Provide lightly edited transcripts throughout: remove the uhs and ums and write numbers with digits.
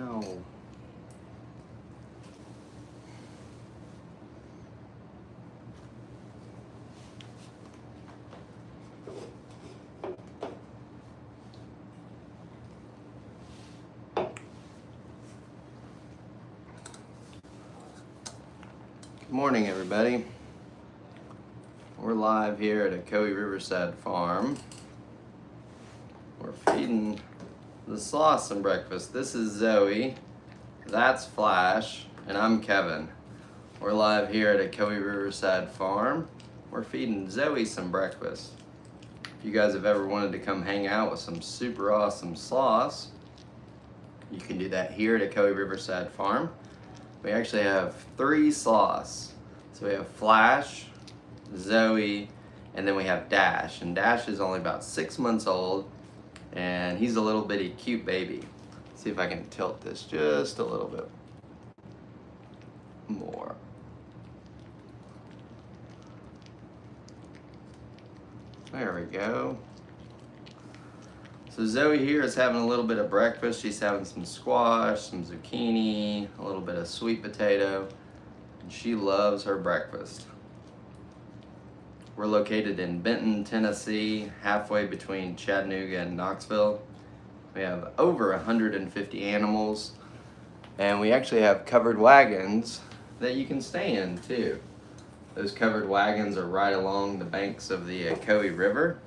No. Good morning, everybody. We're live here at Ocoee Riverside Farm. We're feeding the sloth some breakfast. This is Zoe, that's Flash, and I'm Kevin. We're live here at Ocoee Riverside Farm. We're feeding Zoe some breakfast. If you guys have ever wanted to come hang out with some super awesome sloths, you can do that here at Ocoee Riverside Farm. We actually have 3 sloths. So we have Flash, Zoe, and then we have Dash. And Dash is only about 6 months old, and he's a little bitty cute baby. Let's see if I can tilt this just a little bit more. There we go. So Zoe here is having a little bit of breakfast. She's having some squash, some zucchini, a little bit of sweet potato, and she loves her breakfast. We're located in Benton, Tennessee, halfway between Chattanooga and Knoxville. We have over 150 animals, and we actually have covered wagons that you can stay in too. Those covered wagons are right along the banks of the Ocoee River.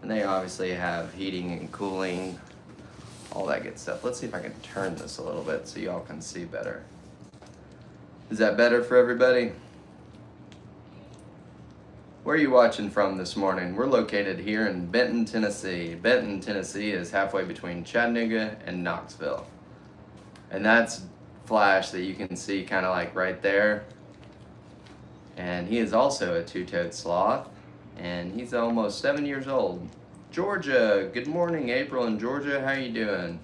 And they obviously have heating and cooling, all that good stuff. Let's see if I can turn this a little bit so y'all can see better. Is that better for everybody? Where are you watching from this morning? We're located here in Benton, Tennessee. Benton, Tennessee is halfway between Chattanooga and Knoxville. And that's Flash that you can see kind of like right there. And he is also a two-toed sloth. And he's almost 7 years old. Georgia, good morning, April in Georgia. How you doing?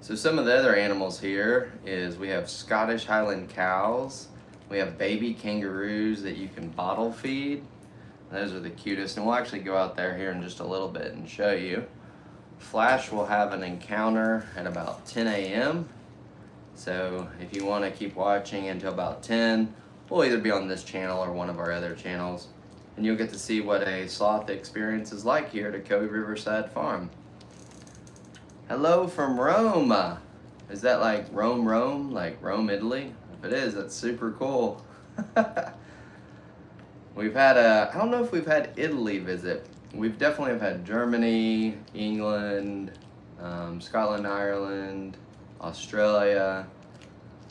So some of the other animals here is we have Scottish Highland cows. We have baby kangaroos that you can bottle feed. Those are the cutest. And we'll actually go out there here in just a little bit and show you. Flash will have an encounter at about 10 a.m. So if you want to keep watching until about 10, we'll either be on this channel or one of our other channels, and you'll get to see what a sloth experience is like here at Ocoee Riverside Farm. Hello from Rome. Is that like Rome, like Rome, Italy? If it is, that's super cool. We've had I don't know if we've had Italy visit. We've definitely have had Germany, England, Scotland, Ireland, Australia.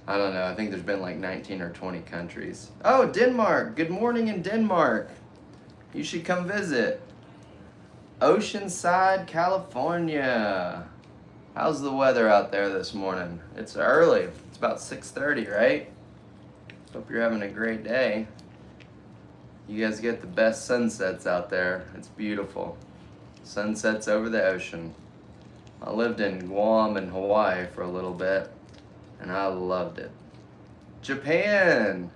I don't know, I think there's been like 19 or 20 countries. Oh, Denmark, good morning in Denmark. You should come visit. Oceanside, California. How's the weather out there this morning? It's early, it's about 6:30, right? Hope you're having a great day. You guys get the best sunsets out there. It's beautiful. Sunsets over the ocean. I lived in Guam and Hawaii for a little bit, and I loved it. Japan!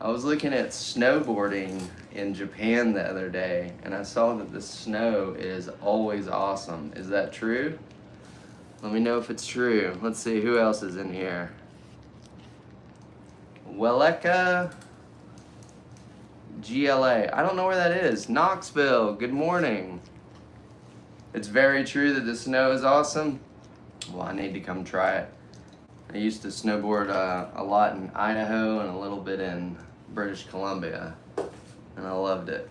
I was looking at snowboarding in Japan the other day, and I saw that the snow is always awesome. Is that true? Let me know if it's true. Let's see, who else is in here? Weleka GLA. I don't know where that is. Knoxville, good morning. It's very true that the snow is awesome. Well, I need to come try it. I used to snowboard a lot in Idaho and a little bit in British Columbia, and I loved it.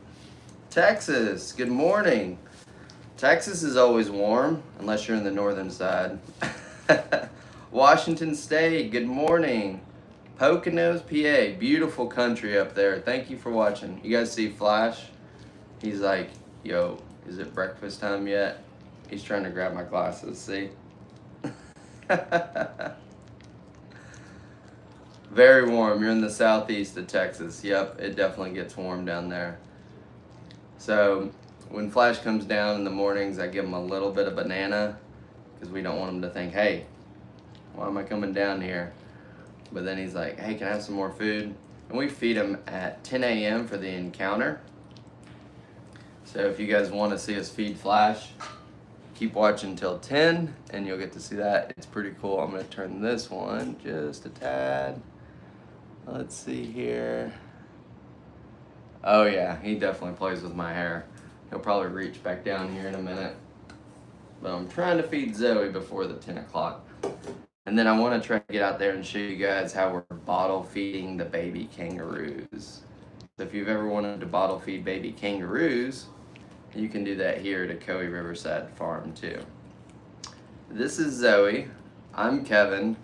Texas, good morning. Texas is always warm, unless you're in the northern side. Washington State, good morning. Poconos, PA, beautiful country up there. Thank you for watching. You guys see Flash? He's like, yo, is it breakfast time yet? He's trying to grab my glasses, see? Very warm. You're in the southeast of Texas. Yep, it definitely gets warm down there. So when Flash comes down in the mornings, I give him a little bit of banana because we don't want him to think, hey, why am I coming down here? But then he's like, hey, can I have some more food? And we feed him at 10 a.m. for the encounter. So if you guys want to see us feed Flash, keep watching till 10 and you'll get to see that. It's pretty cool. I'm gonna turn this one just a tad. Let's see here. Oh yeah, he definitely plays with my hair. He'll probably reach back down here in a minute. But I'm trying to feed Zoe before the 10 o'clock. And then I want to try to get out there and show you guys how we're bottle feeding the baby kangaroos. So if you've ever wanted to bottle feed baby kangaroos, you can do that here at Ocoee Riverside Farm too. This is Zoe. I'm Kevin.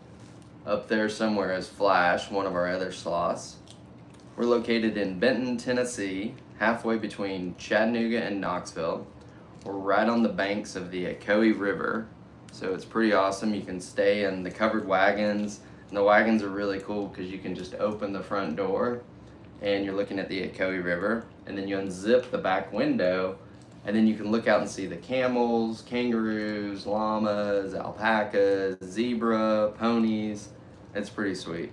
Up there somewhere is Flash, one of our other sloths. We're located in Benton, Tennessee, halfway between Chattanooga and Knoxville. We're right on the banks of the Ocoee River, so it's pretty awesome. You can stay in the covered wagons, and the wagons are really cool because you can just open the front door and you're looking at the Ocoee River, and then you unzip the back window and then you can look out and see the camels, kangaroos, llamas, alpacas, zebra, ponies. It's pretty sweet.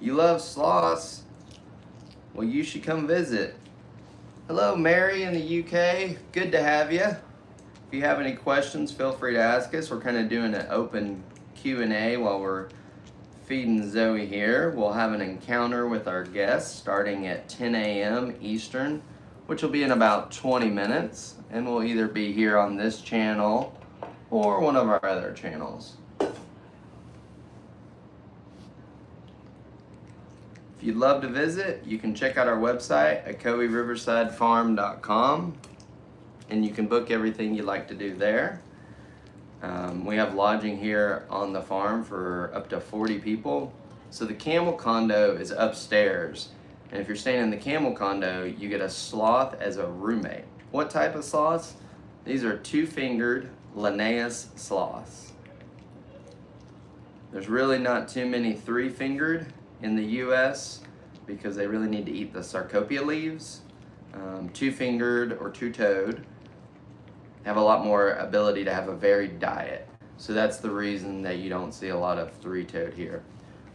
You love sloths? Well, you should come visit. Hello, Mary in the UK. Good to have you. If you have any questions, feel free to ask us. We're kind of doing an open Q&A while we're feeding Zoe here. We'll have an encounter with our guests starting at 10 a.m. Eastern, which will be in about 20 minutes. And we'll either be here on this channel or one of our other channels. If you'd love to visit, you can check out our website, OcoeeRiversideFarm.com, and you can book everything you'd like to do there. We have lodging here on the farm for up to 40 people. So the camel condo is upstairs, and if you're staying in the camel condo, you get a sloth as a roommate. What type of sloths? These are two-fingered Linnaeus sloths. There's really not too many three-fingered in the US because they really need to eat the sarcopia leaves. Two-fingered or two-toed have a lot more ability to have a varied diet. So that's the reason that you don't see a lot of three-toed here.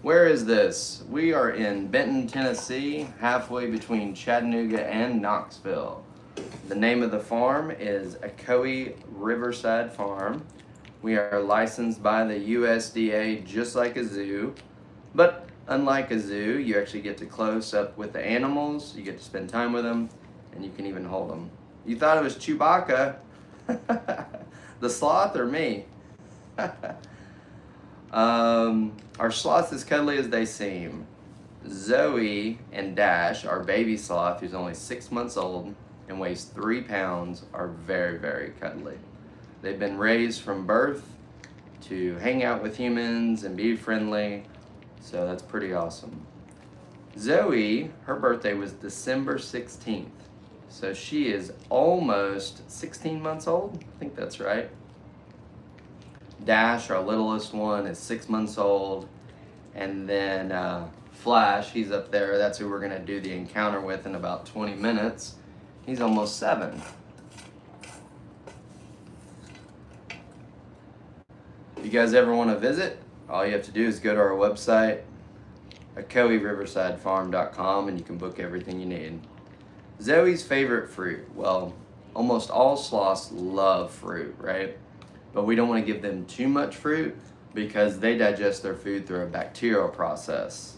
Where is this? We are in Benton, Tennessee, halfway between Chattanooga and Knoxville. The name of the farm is Ocoee Riverside Farm. We are licensed by the USDA just like a zoo, but unlike a zoo, you actually get to close up with the animals, you get to spend time with them, and you can even hold them. You thought it was Chewbacca, the sloth, or me? Our sloths as cuddly as they seem. Zoe and Dash, our baby sloth, who's only 6 months old and weighs 3 pounds, are very, very cuddly. They've been raised from birth to hang out with humans and be friendly. So that's pretty awesome. Zoe, her birthday was December 16th. So she is almost 16 months old. I think that's right. Dash, our littlest one, is 6 months old. And then Flash, he's up there. That's who we're going to do the encounter with in about 20 minutes. He's almost 7. If you guys ever want to visit, all you have to do is go to our website, OcoeeRiversideFarm.com, and you can book everything you need. Zoe's favorite fruit. Well, almost all sloths love fruit, right? But we don't want to give them too much fruit because they digest their food through a bacterial process.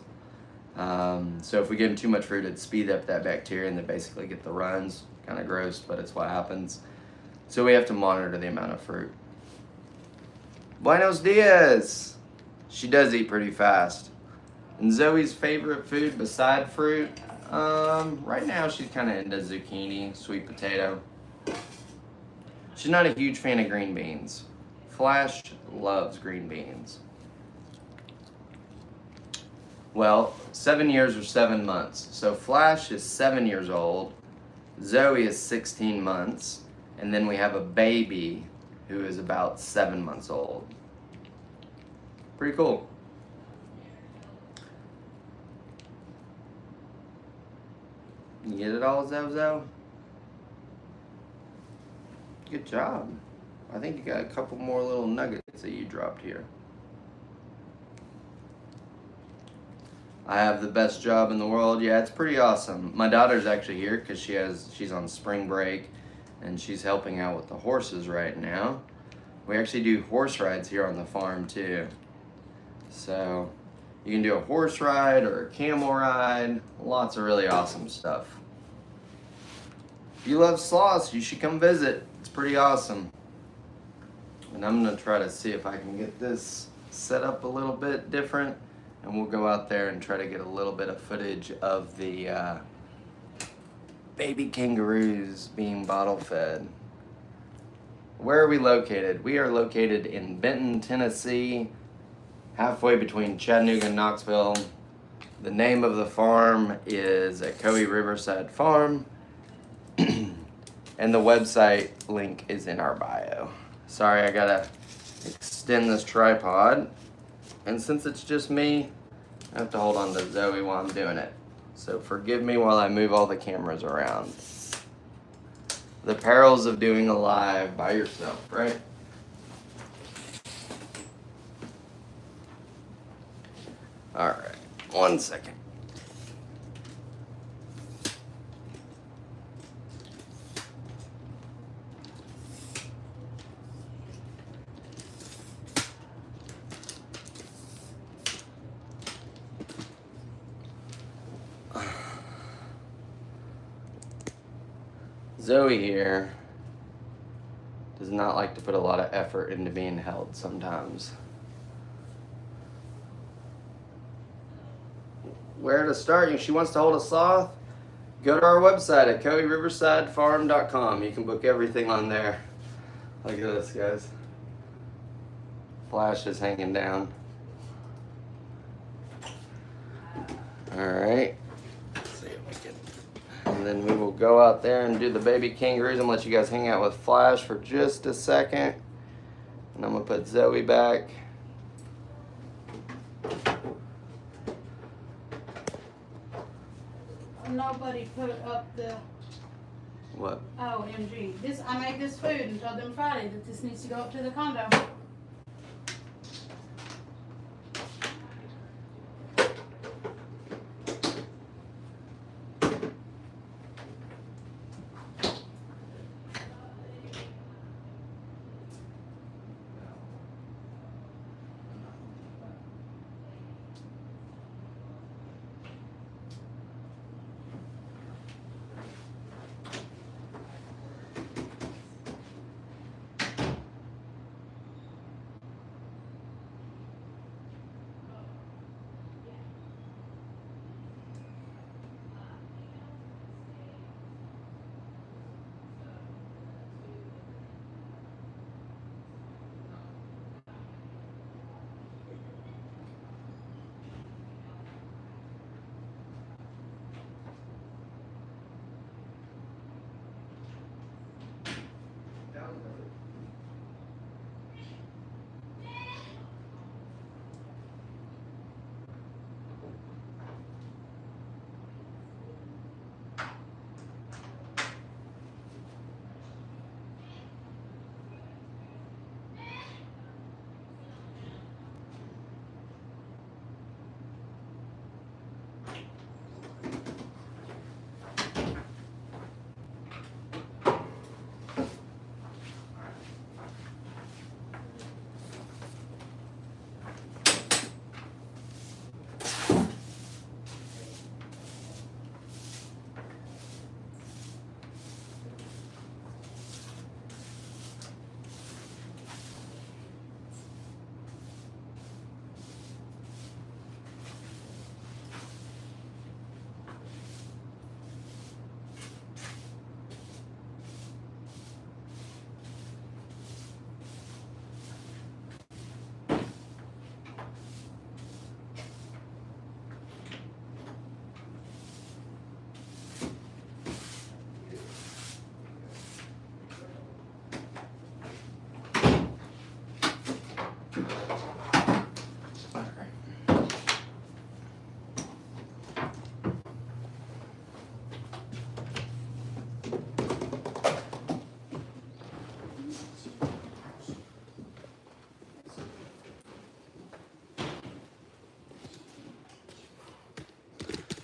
So if we give them too much fruit, it'd speed up that bacteria and they basically get the runs. Kind of gross, but it's what happens. So we have to monitor the amount of fruit. Buenos dias! She does eat pretty fast. And Zoe's favorite food beside fruit, right now she's kind of into zucchini, sweet potato. She's not a huge fan of green beans. Flash loves green beans. Well, 7 years or 7 months. So Flash is 7 years old, Zoe is 16 months, and then we have a baby who is about 7 months old. Pretty cool. You get it all, Zozo? Good job. I think you got a couple more little nuggets that you dropped here. I have the best job in the world. Yeah, it's pretty awesome. My daughter's actually here because she's on spring break, and she's helping out with the horses right now. We actually do horse rides here on the farm too. So you can do a horse ride or a camel ride, lots of really awesome stuff. If you love sloths, you should come visit. It's pretty awesome. And I'm gonna try to see if I can get this set up a little bit different, and we'll go out there and try to get a little bit of footage of the baby kangaroos being bottle fed. Where are we located? We are located in Benton, Tennessee, halfway between Chattanooga and Knoxville. The name of the farm is Echoey Riverside Farm, and the website link is in our bio. Sorry, I gotta extend this tripod, and since it's just me, I have to hold on to Zoe while I'm doing it. So forgive me while I move all the cameras around. The perils of doing a live by yourself, right? All right, 1 second. Zoe here does not like to put a lot of effort into being held sometimes. Where to start? If she wants to hold a sloth, go to our website at echoeyriversidefarm.com. You can book everything on there. Look at this, guys. Flash is hanging down. All right. And then we will go out there and do the baby kangaroos. I'm gonna let you guys hang out with Flash for just a second. And I'm gonna put Zoe back. Nobody put up the What? OMG. I made this food and told them Friday that this needs to go up to the condo.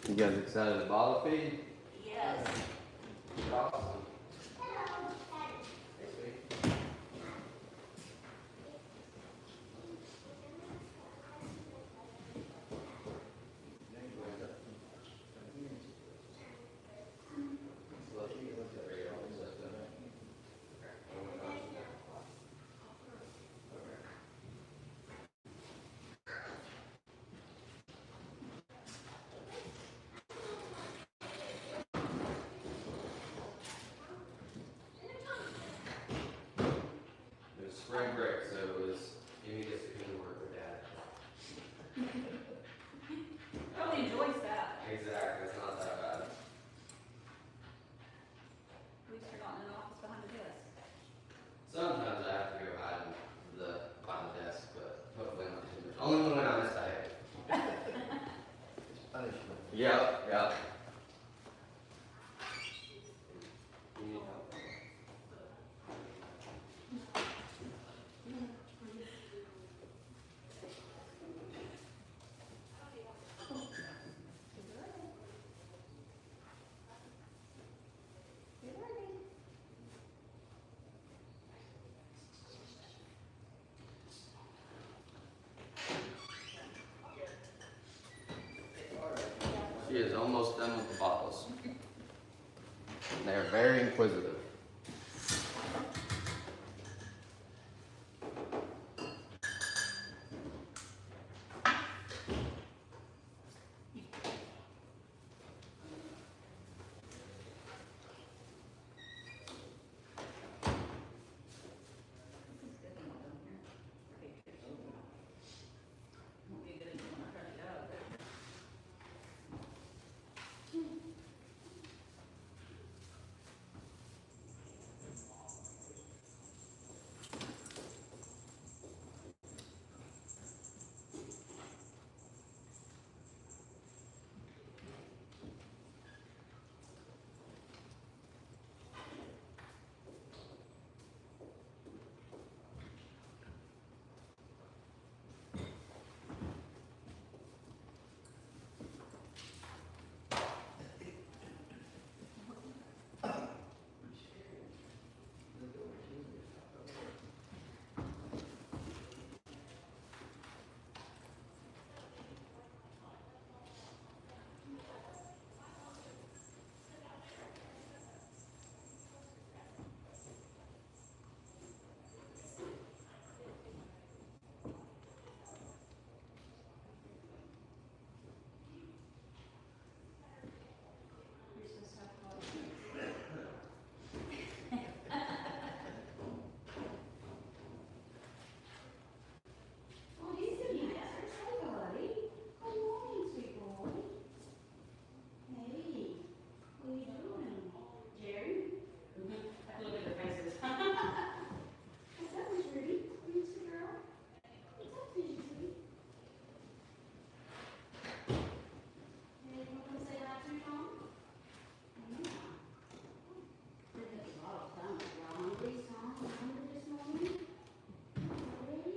You guys excited to bottle feed? Yes. Awesome. spring break, so it was, Amy gets to come to work with dad. Probably enjoys that. Exactly, it's not that bad. At least you're not in an office behind the desk. Sometimes I have to go hide behind the desk, but hopefully not too much. Only when I misbehave. It's punishment. Yep, yep. You need help? She is almost done with the bottles. And they are very inquisitive. Won't be good when I try to get out of there. You're supposed to have a lot of Oh, he's sitting there. Hey, buddy. Good morning, sweet boy. Hey, what are you doing? Jerry? I have to look at their faces. What's up, Miss Ruby? Are you a sweet girl? What's up, Fishy sweet? Hey, you want to say hi to Tom? Yeah. Look at the bottle, Tom. Y'all hungry, Tom? You hungry this morning? Ready?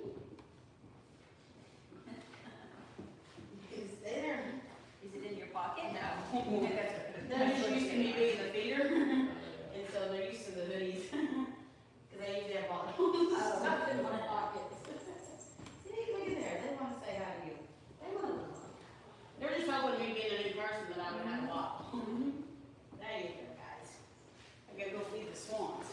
Is there? Is it in your pocket? No. They're just used to me being the feeder, and so they're used to the hoodies. Because I usually have bottles stuffed in my pockets. See, look at there, they want to say hi to you. They want to. They're just hoping me being a new person that I would have a bottle. There you go, guys. I gotta go feed the swans.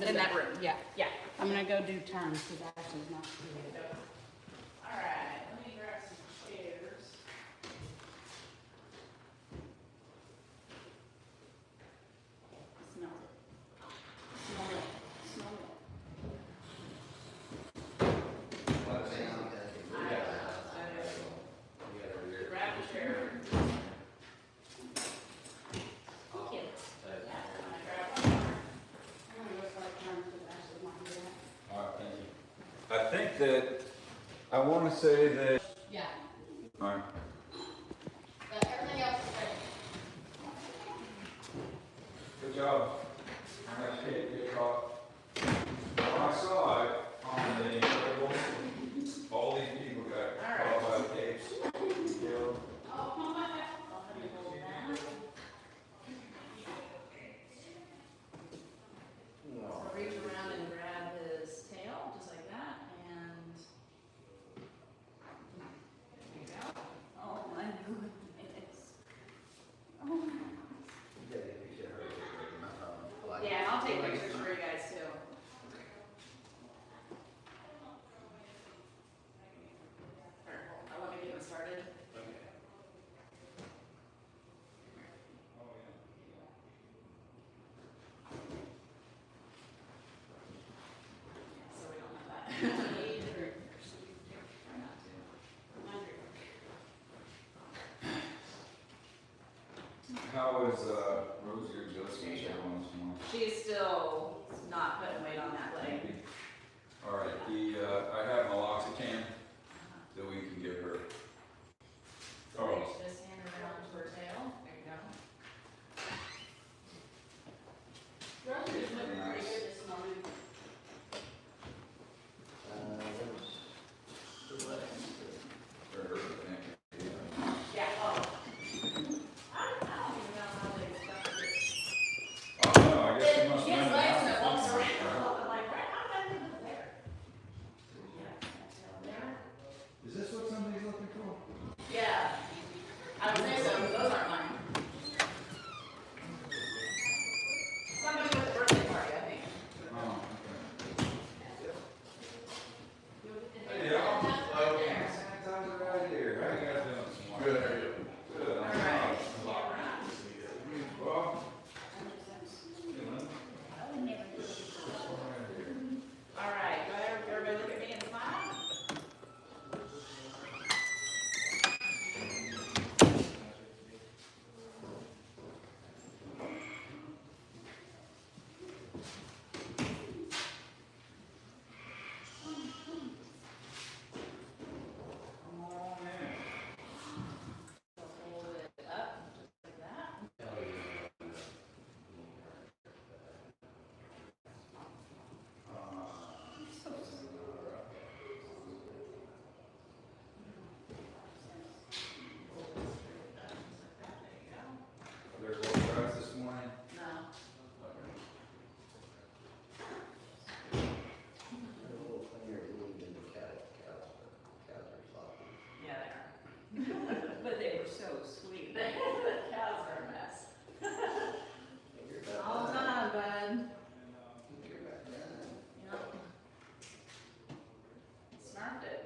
in that room. Yeah. Yeah. I'm gonna go do turns because Ashley's not here. All right, let me grab some chairs. Smell it. Smell it. Smell it. Grab a chair. Thank you. I'm gonna go start turns because Ashley's not here. All right, thank you. I think that, I want to say that, Yeah, all right, but everything else is ready. good job. Nice hit, good call. When I saw it on the Incredibles, all these people got caught by the tapes. Killed. So reach around and grab his tail, just like that, and there you go. Oh, my goodness. Oh, Yeah, and I'll take pictures for you guys too. Alright, I want to get him started. So we don't have that. Try not to. How was, Rosie or Josie on this morning? She's still not putting weight on that leg. All right, I have naloxone that we can give her. So reach this hand around to her tail. There you go. Roger's looking pretty good this morning. Or her, I think. Yeah, oh. I don't even know how they stuff this. Oh, no, I guess she must She have has been. legs that walks around. I'm like, right, how did I move it there? Yeah, that tail there. Is this what somebody's looking for? Yeah. I would say so, but those aren't mine. Somebody with a birthday party, I think. Oh, okay. Hey, Yeah. y'all. Sanitizer right here. How you guys doing this morning? Good, how are you? Good. All I'm right. Bob. Bob? Hey, Lynn. All right, go ahead, everybody look at me and smile. Come on in. So hold it up, just like that. There's a little grass this morning. No. Yeah, they are. but they were so sweet. The cows are a mess. All done, bud. Yep. Snarfed it.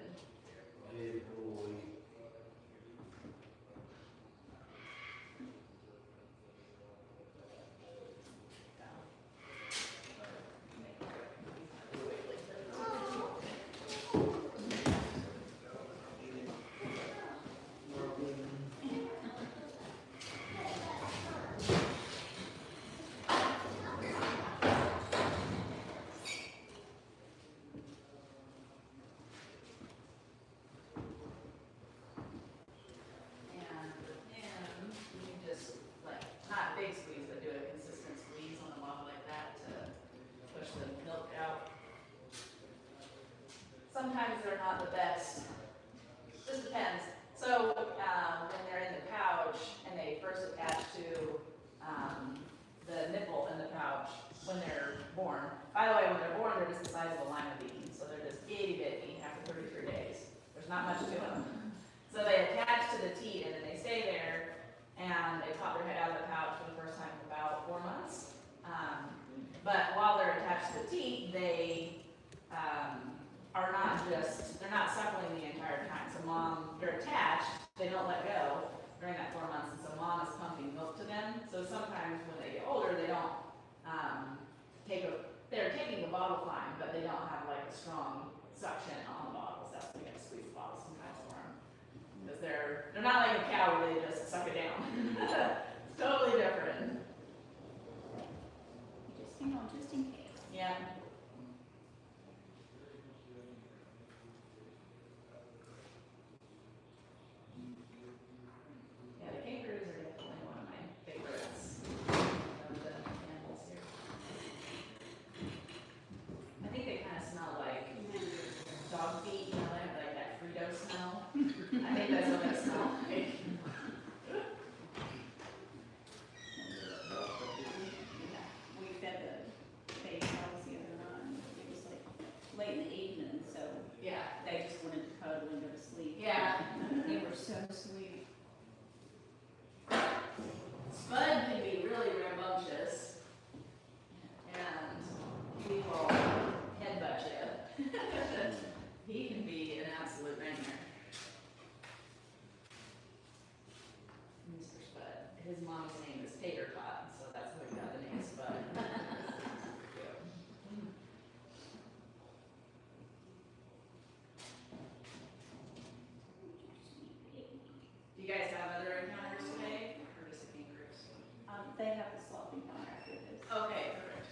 And you just like, not a big squeeze, but do a consistent squeeze on the bottom like that to push the milk out. Sometimes they're not the best, just depends. So, when they're in the pouch and they first attach to, the nipple in the pouch when they're born. By the way, when they're born, they're just the size of a lima bean, so they're just itty bitty after 33 days. There's not much to them. So they attach to the teat and then they stay there, and they pop their head out of the pouch for the first time in about 4 months. But while they're attached to the don't let go during that 4 months, and so mom is pumping milk to them. So sometimes when they get older, they don't they're taking the bottle fine, but they don't have like a strong suction on the bottles. That's why you have to squeeze the bottle sometimes for them. Because they're not like a cow where they just suck it down. It's totally different. Just, you know, just in case. Yeah. Yeah, the kangaroos are definitely one of my favorites of the animals here. I think they kind of smell like dog feet, you know, they have like that Frito smell. I think that's what they smell like. Yeah, we fed the baby cows the other night. It was like late in the evening, so Yeah. they just wanted to cuddle and go to sleep. Yeah. They were so sweet. Spud can be really rambunctious, and he will headbutt you. He can be an absolute nightmare. Mr. Spud. His mom's name is Tater Tot, so that's how he got the name Spud. Do you guys have other encounters today, or just the kangaroos? They have the sloth encounter after this. Okay, perfect.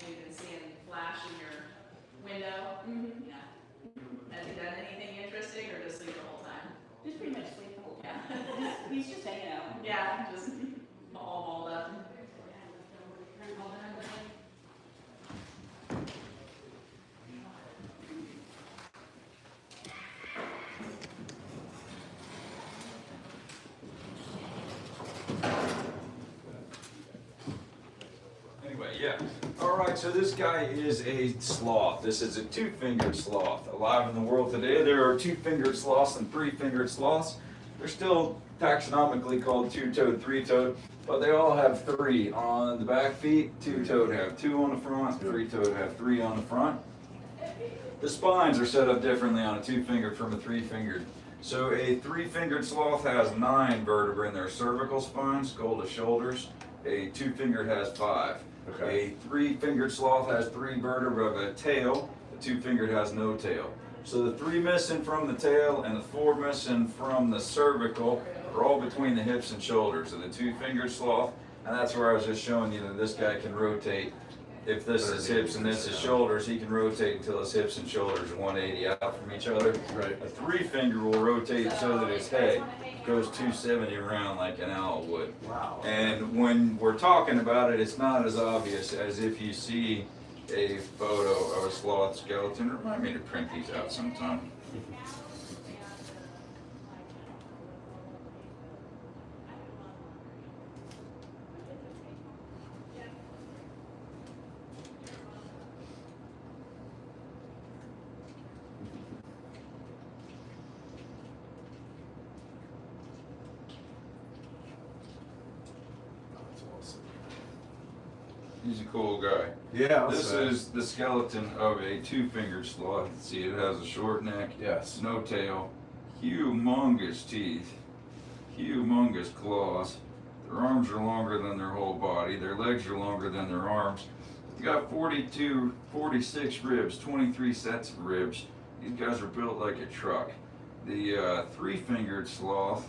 And you've been seeing Flash in your window? Mm-hmm. Yeah. Has he done anything interesting or just sleep the whole time? Just pretty much sleep the whole time. Yeah. He's just hanging out. Yeah, just all balled up. Anyway, yeah. All right, so this guy is a sloth. This is a two-fingered sloth. Alive in the world today, there are two-fingered sloths and three-fingered sloths. They're still taxonomically called two-toed, three-toed, but they all have three on the back feet. Two-toed have two on the front, three-toed have three on the front. The spines are set up differently on a two-fingered from a three-fingered. So a three-fingered sloth has 9 vertebrae in their cervical spine, skull to shoulders. A two-fingered has 5. Okay. A three-fingered sloth has 3 vertebrae of a tail. A two-fingered has no tail. So the 3 missing from the tail and the 4 missing from the cervical are all between the hips and shoulders of the two-fingered sloth. And that's where I was just showing you that this guy can rotate. If this is hips and this is shoulders, he can rotate until his hips and shoulders are 180 out from each other. Right. A three-finger will rotate so that his head goes 270 around like an owl would. Wow. And when we're talking about it, it's not as obvious as if you see a photo of a sloth skeleton. Remind me to print these out sometime. That's awesome. He's a cool guy. Yeah, I'll This say. is the skeleton of a two-fingered sloth. See, it has a short neck, Yes. no tail, humongous teeth, humongous claws. Their arms are longer than their whole body. Their legs are longer than their arms. They got 42, 46 ribs, 23 sets of ribs. These guys are built like a truck. The three-fingered sloth,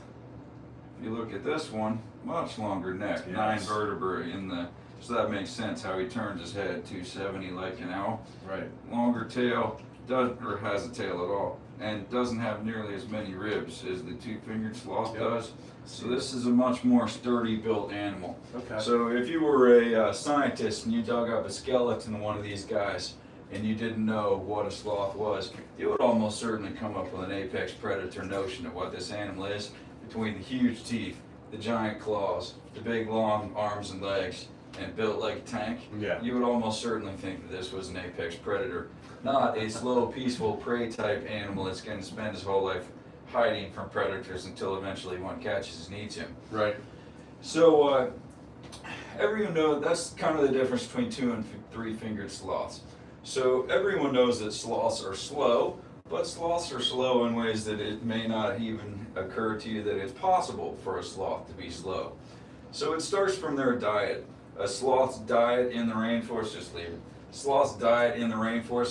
if you look at this one, much longer neck, Yes. 9 vertebrae in the, so that makes sense how he turns his head 270 like an owl. Right. Longer tail, or has a tail at all, and doesn't have nearly as many ribs as the two-fingered sloth Yep. does. So this is a much more sturdy built animal. Okay. So if you were a scientist and you dug up a skeleton of one of these guys and you didn't know what a sloth was, you would almost certainly come up with an apex predator notion of what this animal is, between the huge teeth, the giant claws, the big long arms and legs, and built like a tank. Yeah. You would almost certainly think that this was an apex predator, not a slow, peaceful prey type animal that's going to spend his whole life hiding from predators until eventually one catches and eats him. Right. So everyone knows that's kind of the difference between two and three-fingered sloths. So everyone knows that sloths are slow. But sloths are slow in ways that it may not even occur to you that it's possible for a sloth to be slow. So it starts from their diet. A sloth's diet in the rainforest, just leave it. Sloth's diet in the rainforest